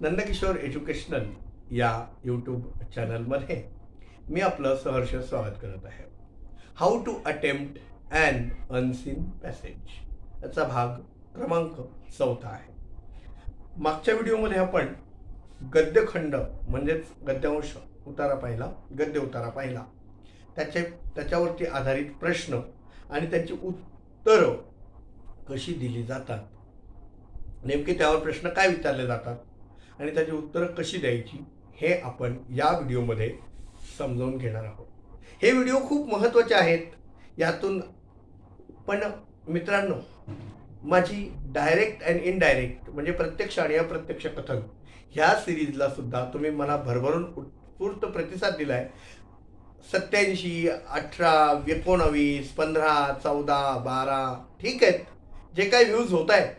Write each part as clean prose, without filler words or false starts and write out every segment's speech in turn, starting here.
Nandkishor educational या YouTube चॅनलमध्ये मी आपलं सहर्ष स्वागत करत आहे. How to attempt an unseen passage याचा भाग क्रमांक 4 आहे. मागच्या व्हिडिओमध्ये आपण गद्यखंड म्हणजेच गद्यांश उतारा पाहिला, गद्य उतारा पाहिला, त्याच्यावरती आधारित प्रश्न आणि त्याची उत्तरं कशी दिली जातात, नेमके त्यावर प्रश्न काय विचारले जातात आणि त्याची उत्तरं कशी द्यायची हे आपण या व्हिडिओमध्ये समजावून घेणार आहोत. हे व्हिडिओ खूप महत्त्वाचे आहेत. यातून पण मित्रांनो, माझी डायरेक्ट अँड इनडायरेक्ट म्हणजे प्रत्यक्ष आणि अप्रत्यक्ष कथन ह्या सिरीजला सुद्धा तुम्ही मला भरभरून उत्स्फूर्त प्रतिसाद दिला आहे. 87, 18, 19, 15, 14, 12 ठीक आहेत, जे काही व्ह्यूज होत आहेत.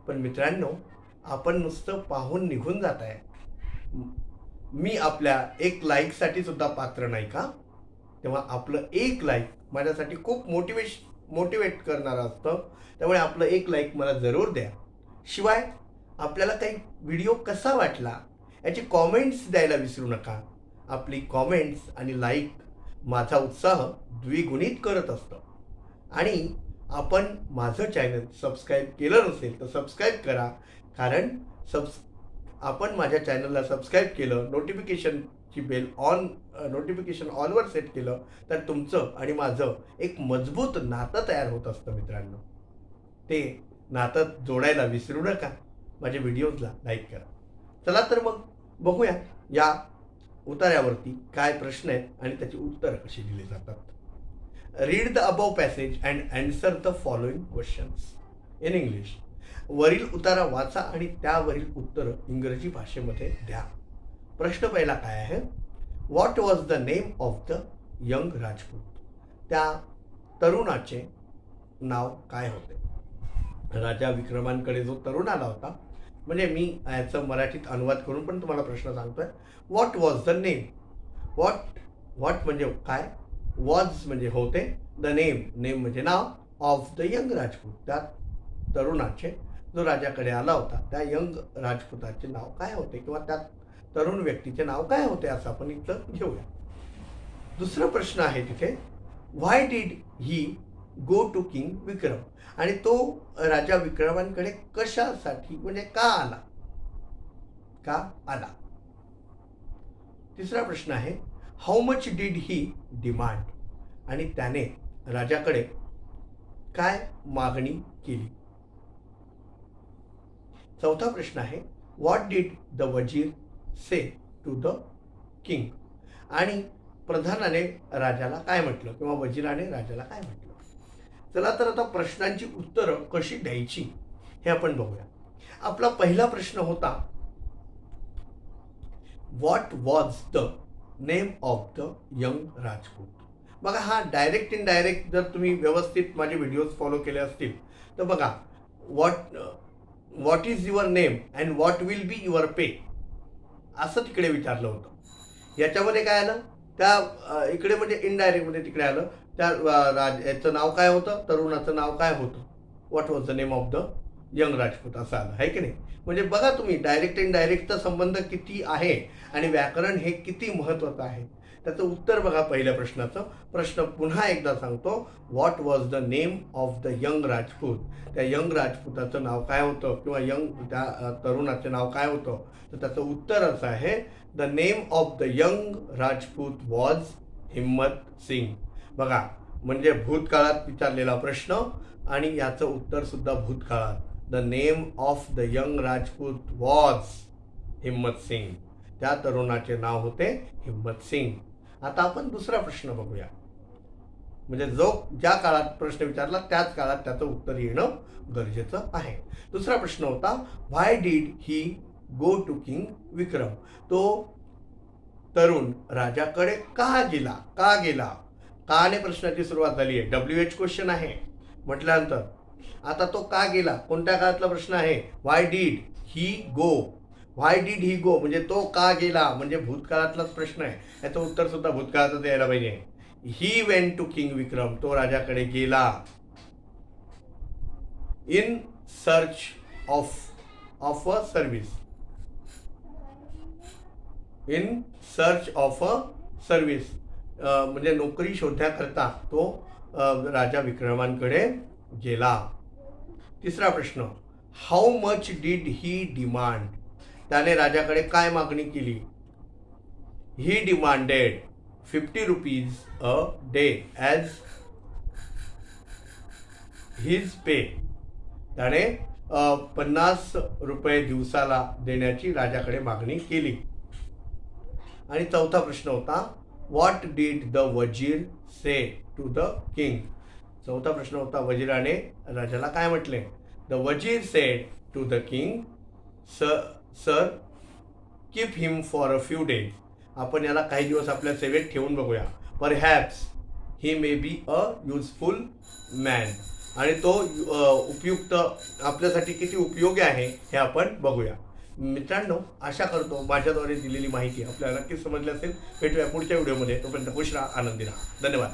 पण मित्रांनो, आपण नुसतं पाहून निघून जात आहे. मी आपल्या एक लाईकसाठी सुद्धा पात्र नाही का? तेव्हा आपलं एक लाईक माझ्यासाठी खूप मोटिवेट करणारं असतं. त्यामुळे आपलं एक लाईक मला जरूर द्या. शिवाय आपल्याला काही व्हिडिओ कसा वाटला याची कॉमेंट्स द्यायला विसरू नका. आपली कॉमेंट्स आणि लाईक माझा उत्साह द्विगुणित करत असतं. आणि आपण माझं चॅनल सबस्क्राईब केलं नसेल तर सबस्क्राईब करा. कारण आपण माझ्या चॅनलला सबस्क्राईब केलं, नोटिफिकेशनची बेल नोटिफिकेशन ऑलवर सेट केलं तर तुमचं आणि माझं एक मजबूत नातं तयार होत असतं मित्रांनो. ते नातं जोडायला विसरू नका. माझ्या व्हिडिओजला लाईक करा. चला तर मग बघूया या उतार्यावरती काय प्रश्न आहेत आणि त्याची उत्तरं कशी दिली जातात. Read the above passage and answer the following questions in English. वरील उतारा वाचा आणि त्यावरील उत्तर इंग्रजी भाषेमध्ये द्या. प्रश्न पहिला काय आहे? What was the name of the young Rajput. त्या तरुणाचे नाव काय होते? राजा विक्रमांकडे जो तरुण आला होता, म्हणजे मी याचं मराठीत अनुवाद करून पण तुम्हाला प्रश्न सांगतोय. What was the name. What म्हणजे काय, वॉज म्हणजे होते, द नेम म्हणजे नाव, ऑफ द यंग राजपूत त्या तरुणाचे, जो राजाकडे आला होता त्या यंग राजपुताचे नाव काय होते किंवा त्या तरुण व्यक्तीचे नाव काय होते असं आपण इथं घेऊया. दुसरा प्रश्न आहे तिथे, why did he go to king Vikram. आणि तो राजा विक्रमांकडे कशासाठी म्हणजे का आला. तिसरा प्रश्न आहे, how much did he demand. आणि त्याने राजाकडे काय मागणी केली. चौथा प्रश्न आहे, व्हॉट डिड द वजीर से टू द किंग. आणि प्रधानाने राजाला काय म्हटलं किंवा वजीराने राजाला काय म्हटलं. चला तर आता प्रश्नांची उत्तरं कशी द्यायची हे आपण बघूया. आपला पहिला प्रश्न होता, what was the name of the young Rajput. बघा, हा डायरेक्ट इनडायरेक्ट जर तुम्ही व्यवस्थित माझे व्हिडिओज फॉलो केले असतील तर बघा, what is your name and what will be your pay असं तिकडे विचारलं होतं. याच्यामध्ये काय आलं, त्या इकडे म्हणजे इनडायरेक्टमध्ये तिकडे आलं, त्या याचं नाव काय होतं, तरुणाचं नाव काय होतं, what was the name of the young Rajput असं आलं आहे की नाही. म्हणजे बघा तुम्ही, डायरेक्ट इनडायरेक्टचा संबंध किती आहे आणि व्याकरण हे किती महत्त्वाचं आहे. त्याचं उत्तर बघा पहिल्या प्रश्नाचं. प्रश्न पुन्हा एकदा सांगतो, what was the name of the young Rajput. त्या यंग राजपूताचं नाव काय होतं किंवा त्या तरुणाचे नाव काय होतं. तर त्याचं उत्तर असं आहे, the name of the young Rajput was हिम्मत सिंग. बघा, म्हणजे भूतकाळात विचारलेला प्रश्न आणि याचं उत्तर सुद्धा भूतकाळात. The name of the young Rajput was हिम्मत सिंग. त्या तरुणाचे नाव होते हिम्मत सिंग. आता आपण दुसरा प्रश्न बघूया. म्हणजे ज्या काळात प्रश्न विचारला त्याच काळात त्याचं उत्तर येणं गरजेचं आहे. दुसरा प्रश्न होता, why did he go to king Vikram. तो तरुण राजाकडे का गेला. काने प्रश्नाची सुरुवात झाली आहे. WH क्वेश्चन आहे म्हटल्यानंतर आता तो का गेला, कोणत्या काळातला प्रश्न आहे. व्हाय डिड ही गो म्हणजे तो का गेला म्हणजे भूतकाळातलाच प्रश्न आहे. याचं उत्तर सुद्धा भूतकाळातच यायला पाहिजे. He went to king Vikram. तो राजाकडे गेला in search of a service. In search of a service, म्हणजे नोकरी शोधण्याकरता तो राजा विक्रमांकडे गेला. तिसरा प्रश्न, how much did he demand, त्याने राजाकडे काय मागणी केली. He demanded 50 rupees a day as his pay, त्याने 50 रुपये दिवसाला देण्याची राजाकडे मागणी केली. आणि चौथा प्रश्न होता, व्हॉट डीड द वजीर से टू द किंग. चौथा प्रश्न होता, वजीराने राजाला काय म्हटले. द वजीर said to the king, sir keep him for a few days, आपण याला काही दिवस आपल्या सेवेत ठेवून बघूया. Perhaps he may be a useful man, आणि तो उपयुक्त, आपल्यासाठी किती उपयोगी आहे हे आपण बघूया. मित्रांनो, आशा करतो माझ्याद्वारे दिलेली माहिती आपल्याला नक्कीच समजली असेल. भेटूया पुढच्या व्हिडिओमध्ये. तोपर्यंत खुश राहा, आनंदी राहा. धन्यवाद.